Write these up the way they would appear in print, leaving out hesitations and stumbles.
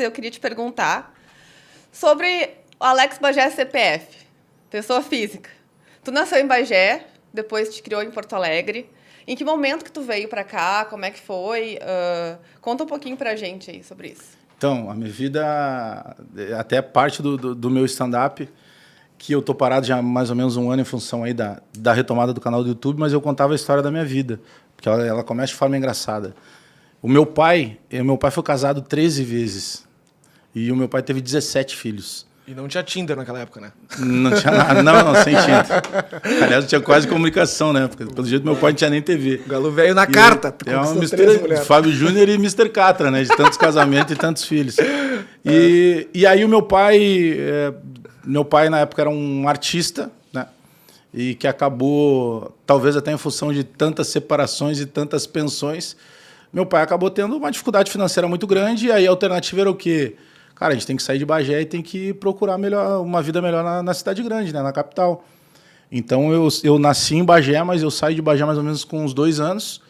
Eu queria te perguntar sobre o Alex Bagé CPF, pessoa física. Tu nasceu em Bagé, depois te criou em Porto Alegre. Em que momento que tu veio para cá? Como é que foi? Conta um pouquinho pra gente aí sobre isso. Então, a minha vida, até parte do meu stand-up, que eu tô parado já há mais ou menos um ano em função aí da retomada do canal do YouTube, mas eu contava a história da minha vida, porque ela começa de forma engraçada. O meu pai foi casado 13 vezes e o meu pai teve 17 filhos. E não tinha Tinder naquela época, né? Não tinha nada, não, sem Tinder. Aliás, não tinha quase comunicação, né? Porque, pelo jeito, meu pai não tinha nem TV. O Galo veio na carta. É uma mistura de Fábio Júnior e Mr. Catra, né? De tantos casamentos e tantos filhos. E aí o meu pai na época era um artista, né? E que acabou, talvez até em função de tantas separações e tantas pensões, meu pai acabou tendo uma dificuldade financeira muito grande. E aí a alternativa era o quê? Cara, a gente tem que sair de Bagé e tem que procurar uma vida melhor na cidade grande, né? Na capital. Então eu nasci em Bagé, mas eu saí de Bagé mais ou menos com uns 2 anos.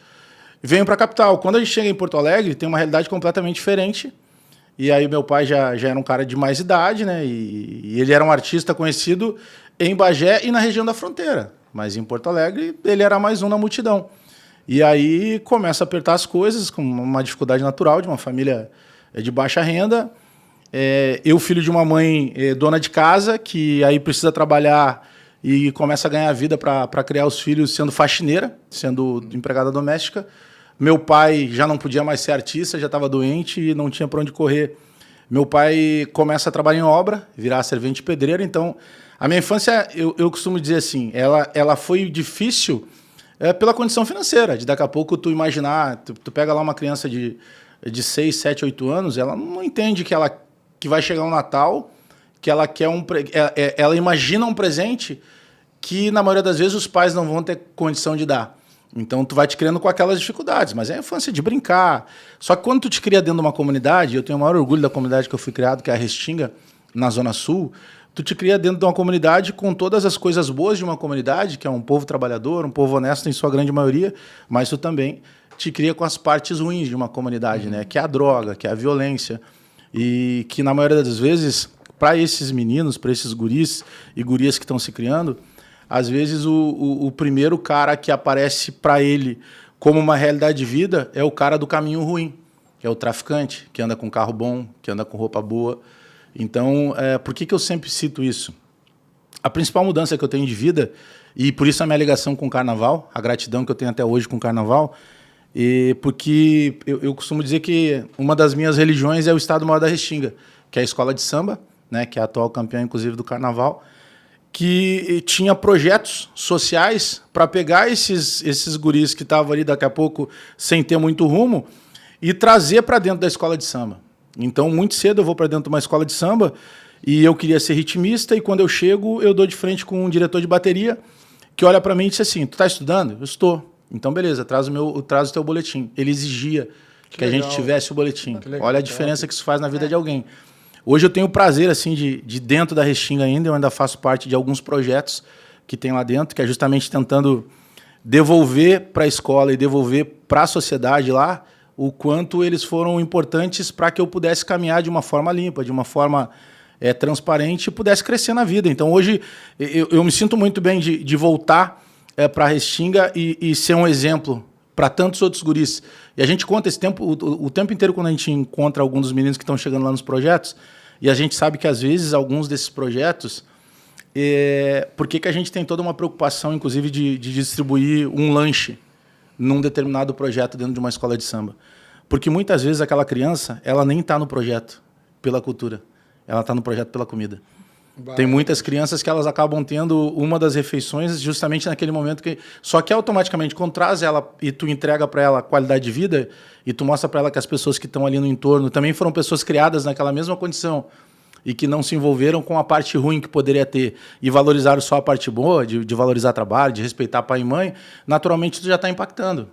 E venho para a capital. Quando a gente chega em Porto Alegre, tem uma realidade completamente diferente. E aí meu pai já era um cara de mais idade, né? E ele era um artista conhecido em Bagé e na região da fronteira. Mas em Porto Alegre, ele era mais um na multidão. E aí começa a apertar as coisas, com uma dificuldade natural de uma família de baixa renda. Eu, filho de uma mãe dona de casa, que aí precisa trabalhar e começa a ganhar vida para criar os filhos sendo faxineira, sendo empregada doméstica. Meu pai já não podia mais ser artista, já estava doente e não tinha para onde correr. Meu pai começa a trabalhar em obra, virar servente pedreiro. Então, a minha infância, eu costumo dizer assim, ela foi difícil pela condição financeira. De daqui a pouco tu imaginar, tu pega lá uma criança de 6, 7, 8 anos, ela não entende que vai chegar um Natal, que ela quer ela imagina um presente que, na maioria das vezes, os pais não vão ter condição de dar. Então, tu vai te criando com aquelas dificuldades, mas é a infância de brincar. Só que quando tu te cria dentro de uma comunidade, eu tenho o maior orgulho da comunidade que eu fui criado, que é a Restinga, na Zona Sul, tu te cria dentro de uma comunidade com todas as coisas boas de uma comunidade, que é um povo trabalhador, um povo honesto em sua grande maioria, mas tu também te cria com as partes ruins de uma comunidade, né? Que é a droga, que é a violência. E que, na maioria das vezes, para esses meninos, para esses guris e gurias que estão se criando, às vezes o primeiro cara que aparece para ele como uma realidade de vida é o cara do caminho ruim, que é o traficante, que anda com carro bom, que anda com roupa boa. Então, por que eu sempre cito isso? A principal mudança que eu tenho de vida, e por isso a minha ligação com o Carnaval, a gratidão que eu tenho até hoje com o Carnaval, porque eu costumo dizer que uma das minhas religiões é o Estado Maior da Restinga, que é a escola de samba, né, que é a atual campeã, inclusive, do Carnaval, que tinha projetos sociais para pegar esses guris que estavam ali daqui a pouco sem ter muito rumo e trazer para dentro da escola de samba. Então, muito cedo eu vou para dentro de uma escola de samba e eu queria ser ritmista, e quando eu chego, eu dou de frente com um diretor de bateria que olha para mim e diz assim: tu está estudando? Eu estou. Então, beleza, traz o teu boletim. Ele exigia que a gente tivesse o boletim. Olha a diferença que isso faz na vida de alguém. Hoje eu tenho o prazer, assim, de dentro da Restinga ainda, eu ainda faço parte de alguns projetos que tem lá dentro, que é justamente tentando devolver para a escola e devolver para a sociedade lá o quanto eles foram importantes para que eu pudesse caminhar de uma forma limpa, de uma forma transparente e pudesse crescer na vida. Então, hoje, eu me sinto muito bem de voltar para a Restinga e ser um exemplo para tantos outros guris. E a gente conta esse tempo, o tempo inteiro, quando a gente encontra alguns dos meninos que estão chegando lá nos projetos, e a gente sabe que, às vezes, alguns desses projetos, por que a gente tem toda uma preocupação, inclusive, de distribuir um lanche num determinado projeto dentro de uma escola de samba? Porque, muitas vezes, aquela criança, ela nem está no projeto pela cultura, ela está no projeto pela comida. Tem muitas crianças que elas acabam tendo uma das refeições justamente naquele momento que... Só que automaticamente, quando traz ela e tu entrega para ela qualidade de vida e tu mostra para ela que as pessoas que estão ali no entorno também foram pessoas criadas naquela mesma condição e que não se envolveram com a parte ruim que poderia ter e valorizaram só a parte boa, de valorizar trabalho, de respeitar pai e mãe, naturalmente tu já está impactando.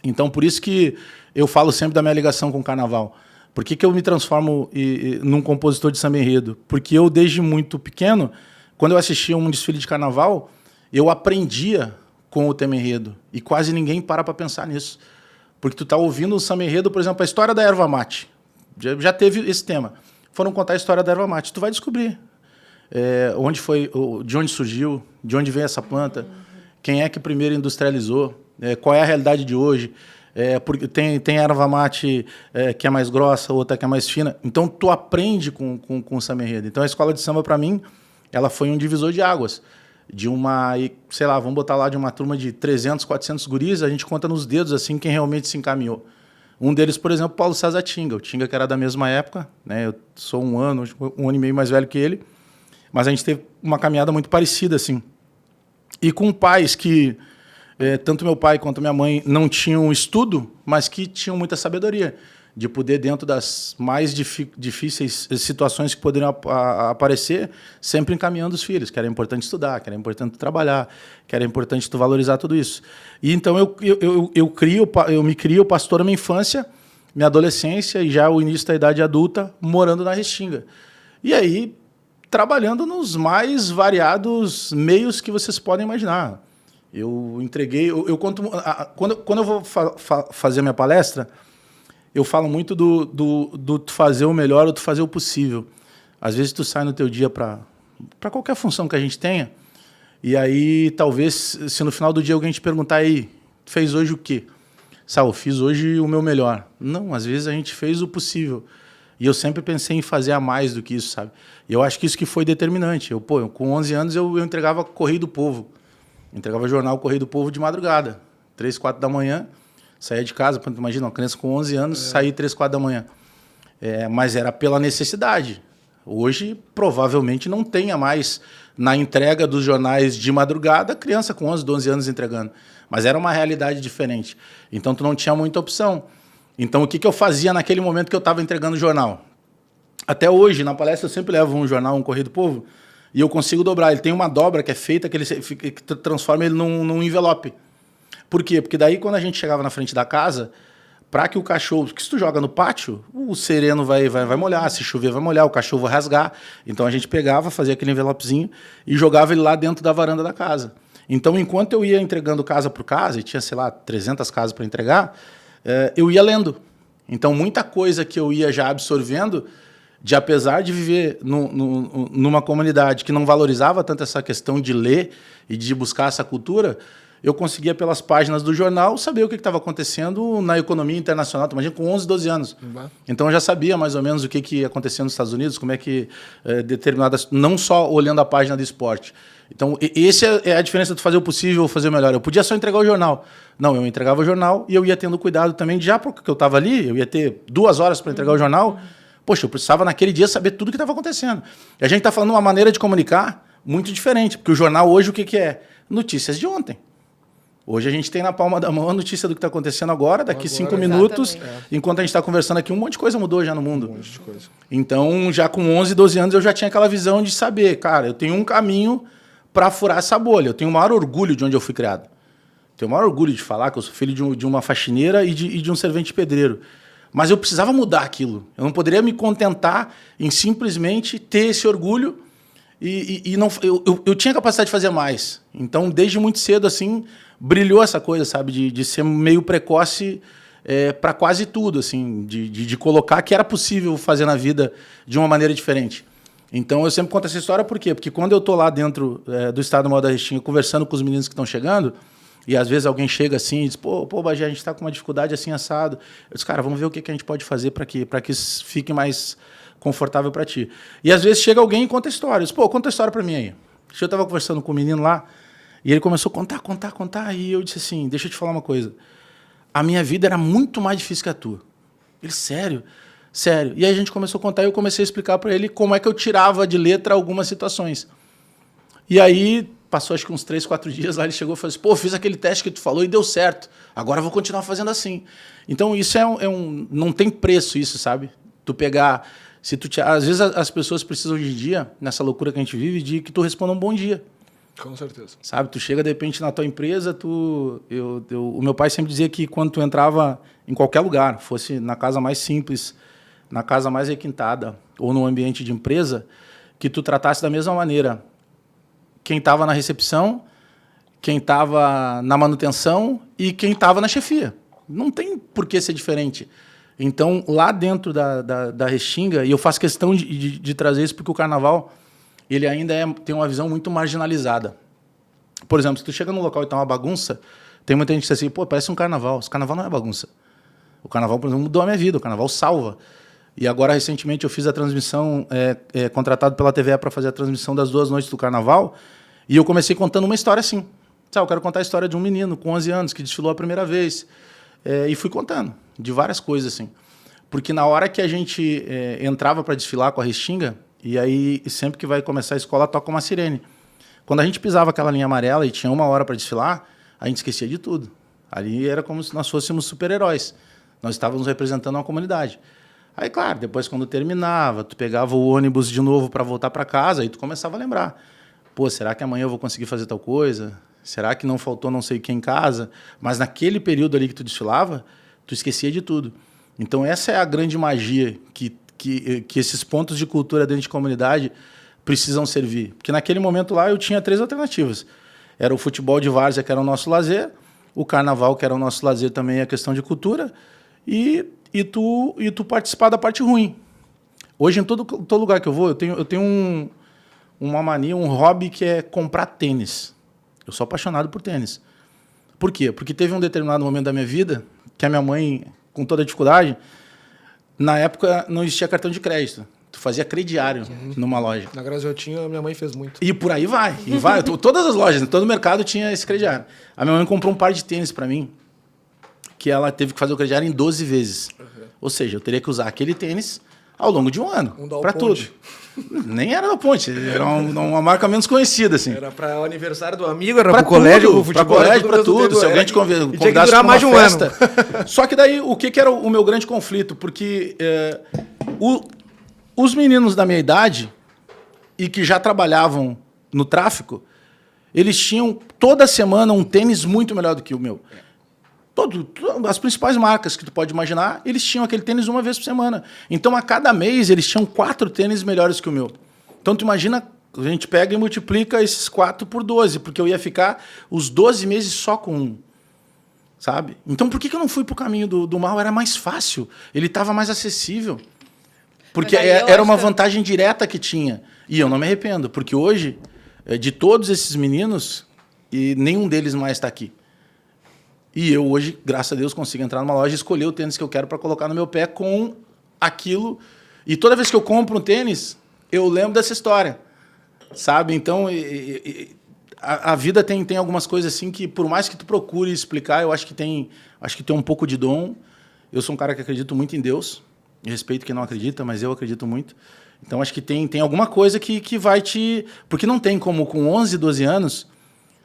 Então, por isso que eu falo sempre da minha ligação com o Carnaval. Por que eu me transformo num compositor de samba enredo? Porque eu, desde muito pequeno, quando eu assistia um desfile de Carnaval, eu aprendia com o tema enredo. E quase ninguém para pensar nisso. Porque tu está ouvindo o samba enredo, por exemplo, a história da erva mate. já teve esse tema. Foram contar a história da erva mate. Tu vai descobrir onde foi, de onde surgiu, de onde vem essa planta, quem é que primeiro industrializou, qual é a realidade de hoje. Porque tem erva mate que é mais grossa, outra que é mais fina. Então, tu aprende com o samba enredo. Então, a escola de samba, para mim, ela foi um divisor de águas. De uma, sei lá, vamos botar lá de uma turma de 300, 400 guris, a gente conta nos dedos assim quem realmente se encaminhou. Um deles, por exemplo, Paulo César Tinga. O Tinga, que era da mesma época, né? Eu sou um ano e meio mais velho que ele, mas a gente teve uma caminhada muito parecida, assim. E com pais que, tanto meu pai quanto minha mãe, não tinham estudo, mas que tinham muita sabedoria, de poder, dentro das mais difíceis situações que poderiam aparecer, sempre encaminhando os filhos, que era importante estudar, que era importante trabalhar, que era importante tu valorizar tudo isso. E então eu me crio pastor na minha infância, minha adolescência e já o início da idade adulta, morando na Restinga. E aí, trabalhando nos mais variados meios que vocês podem imaginar. Eu entreguei... Quando eu vou fazer a minha palestra, eu falo muito do tu fazer o melhor ou tu fazer o possível. Às vezes tu sai no teu dia para qualquer função que a gente tenha, e aí talvez, se no final do dia alguém te perguntar, aí, tu fez hoje o quê? Eu fiz hoje o meu melhor. Não, às vezes a gente fez o possível. E eu sempre pensei em fazer a mais do que isso, sabe? E eu acho que isso que foi determinante. Com 11 anos eu entregava Correio do Povo. Entregava jornal Correio do Povo de madrugada, 3, 4 da manhã. Saía de casa, imagina, uma criança com 11 anos, sair 3, 4 da manhã. Mas era pela necessidade. Hoje, provavelmente, não tenha mais na entrega dos jornais de madrugada, criança com 11, 12 anos entregando. Mas era uma realidade diferente. Então, tu não tinha muita opção. Então, o que eu fazia naquele momento que eu estava entregando o jornal? Até hoje, na palestra, eu sempre levo um jornal, um Correio do Povo, e eu consigo dobrar. Ele tem uma dobra que é feita, que transforma ele num envelope. Por quê? Porque daí, quando a gente chegava na frente da casa, para que o cachorro... Porque se tu joga no pátio, o sereno vai molhar, se chover vai molhar, o cachorro vai rasgar. Então, a gente pegava, fazia aquele envelopezinho e jogava ele lá dentro da varanda da casa. Então, enquanto eu ia entregando casa por casa, e tinha, sei lá, 300 casas para entregar, eu ia lendo. Então, muita coisa que eu ia já absorvendo, apesar de viver numa comunidade que não valorizava tanto essa questão de ler e de buscar essa cultura... Eu conseguia, pelas páginas do jornal, saber o que estava acontecendo na economia internacional. Tu imagina, com 11, 12 anos. Então, eu já sabia mais ou menos o que ia acontecer nos Estados Unidos, como é que determinadas... Não só olhando a página do esporte. Então, essa é a diferença de fazer o possível ou fazer o melhor. Eu podia só entregar o jornal. Não, eu entregava o jornal e eu ia tendo cuidado também, já porque eu estava ali, eu ia ter 2 horas para entregar o jornal. Poxa, eu precisava, naquele dia, saber tudo o que estava acontecendo. E a gente está falando uma maneira de comunicar muito diferente, porque o jornal hoje, o que é? Notícias de ontem. Hoje a gente tem na palma da mão a notícia do que está acontecendo agora, daqui 5 minutos, enquanto a gente está conversando aqui, um monte de coisa mudou já no mundo. Um monte de coisa. Então, já com 11, 12 anos, eu já tinha aquela visão de saber, cara, eu tenho um caminho para furar essa bolha. Eu tenho o maior orgulho de onde eu fui criado. Tenho o maior orgulho de falar que eu sou filho de uma faxineira e de um servente pedreiro. Mas eu precisava mudar aquilo. Eu não poderia me contentar em simplesmente ter esse orgulho e não, eu tinha capacidade de fazer mais. Então, desde muito cedo, assim... brilhou essa coisa, sabe, de ser meio precoce para quase tudo, assim, de colocar que era possível fazer na vida de uma maneira diferente. Então, eu sempre conto essa história, por quê? Porque quando eu estou lá dentro do Estado Maior da Restinga, conversando com os meninos que estão chegando, e às vezes alguém chega assim e diz, pô, Bagé, a gente está com uma dificuldade assim, assado. Eu disse, cara, vamos ver o que a gente pode fazer para que isso fique mais confortável para ti. E às vezes chega alguém e conta histórias. Pô, conta a história para mim aí. Eu estava conversando com o menino lá, e ele começou a contar, e eu disse assim, deixa eu te falar uma coisa. A minha vida era muito mais difícil que a tua. Ele, sério? Sério. E aí a gente começou a contar e eu comecei a explicar para ele como é que eu tirava de letra algumas situações. E aí, passou acho que uns 3, 4 dias lá, ele chegou e falou assim, pô, fiz aquele teste que tu falou e deu certo. Agora eu vou continuar fazendo assim. Então, isso não tem preço isso, sabe? Tu pegar... Às vezes as pessoas precisam de dia, nessa loucura que a gente vive, de que tu responda um bom dia. Com certeza. Sabe, tu chega de repente na tua empresa, o meu pai sempre dizia que quando tu entrava em qualquer lugar, fosse na casa mais simples, na casa mais requintada ou no ambiente de empresa, que tu tratasse da mesma maneira quem estava na recepção, quem estava na manutenção e quem estava na chefia. Não tem por que ser diferente. Então, lá dentro da Restinga, e eu faço questão de trazer isso porque o carnaval ele ainda tem uma visão muito marginalizada. Por exemplo, se tu chega num local e tá uma bagunça, tem muita gente que diz assim, pô, parece um carnaval. Esse carnaval não é bagunça. O carnaval, por exemplo, mudou a minha vida, o carnaval salva. E agora, recentemente, eu fiz a transmissão, contratado pela TVE para fazer a transmissão das 2 noites do carnaval, e eu comecei contando uma história assim. Sabe, eu quero contar a história de um menino com 11 anos que desfilou a primeira vez. E fui contando de várias coisas, assim. Porque na hora que a gente entrava para desfilar com a Restinga, e aí sempre que vai começar a escola, toca uma sirene. Quando a gente pisava aquela linha amarela e tinha 1 hora para desfilar, a gente esquecia de tudo. Ali era como se nós fôssemos super-heróis. Nós estávamos representando uma comunidade. Aí, claro, depois quando terminava, tu pegava o ônibus de novo para voltar para casa, aí tu começava a lembrar. Pô, será que amanhã eu vou conseguir fazer tal coisa? Será que não faltou não sei o que em casa? Mas naquele período ali que tu desfilava, tu esquecia de tudo. Então essa é a grande magia que esses pontos de cultura dentro de comunidade precisam servir. Porque naquele momento lá eu tinha 3 alternativas. Era o futebol de várzea, que era o nosso lazer, o carnaval, que era o nosso lazer também, a questão de cultura, e tu participar da parte ruim. Hoje, em todo lugar que eu vou, eu tenho uma mania, um hobby que é comprar tênis. Eu sou apaixonado por tênis. Por quê? Porque teve um determinado momento da minha vida que a minha mãe, com toda a dificuldade, na época não existia cartão de crédito. Tu fazia crediário numa loja. Na Graziotinho, minha mãe fez muito. E por aí vai. Todas as lojas, todo o mercado tinha esse crediário. A minha mãe comprou um par de tênis para mim, que ela teve que fazer o crediário em 12 vezes. Ou seja, eu teria que usar aquele tênis ao longo de um ano. Para tudo. Nem era da Ponte, era uma marca menos conhecida, assim. Era para o aniversário do amigo, era para o colégio, pro futebol. Para colégio, para tudo. Se alguém te convidasse tinha que durar mais de um festa. ano. Só que daí, o que era o meu grande conflito? Porque os meninos da minha idade e que já trabalhavam no tráfico, eles tinham toda semana um tênis muito melhor do que o meu. As principais marcas que tu pode imaginar, eles tinham aquele tênis 1 vez por semana. Então, a cada mês, eles tinham 4 tênis melhores que o meu. Então, tu imagina, a gente pega e multiplica esses 4 por 12, porque eu ia ficar os 12 meses só com um. Sabe? Então, por que eu não fui pro caminho do mal? Era mais fácil. Ele estava mais acessível. Porque era uma vantagem direta que tinha. E eu não me arrependo, porque hoje, de todos esses meninos, e nenhum deles mais está aqui. E eu hoje, graças a Deus, consigo entrar numa loja e escolher o tênis que eu quero para colocar no meu pé com aquilo. E toda vez que eu compro um tênis, eu lembro dessa história, sabe? Então, a vida tem algumas coisas assim que, por mais que tu procure explicar, eu acho que tem um pouco de dom. Eu sou um cara que acredito muito em Deus. Eu respeito quem não acredita, mas eu acredito muito. Então, acho que tem alguma coisa que vai te... Porque não tem como, com 11, 12 anos,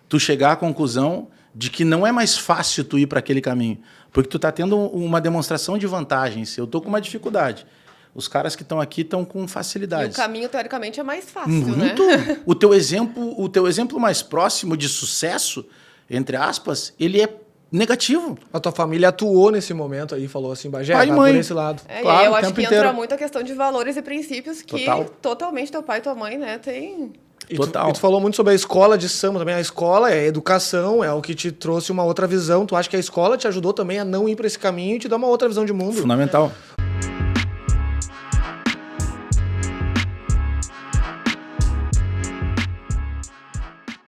tu chegar à conclusão de que não é mais fácil tu ir para aquele caminho. Porque tu tá tendo uma demonstração de vantagens. Eu tô com uma dificuldade. Os caras que estão aqui estão com facilidade. E o caminho, teoricamente, é mais fácil, muito, né? O teu exemplo mais próximo de sucesso, entre aspas, ele é negativo. A tua família atuou nesse momento aí, falou assim, Bagé, pai e mãe. por esse lado. Claro, eu acho que entra muito a questão de valores e princípios que Total. Totalmente teu pai e tua mãe, né, tem... E tu falou muito sobre a escola de samba também. A escola é educação, é o que te trouxe uma outra visão. Tu acha que a escola te ajudou também a não ir para esse caminho e te dar uma outra visão de mundo? Fundamental.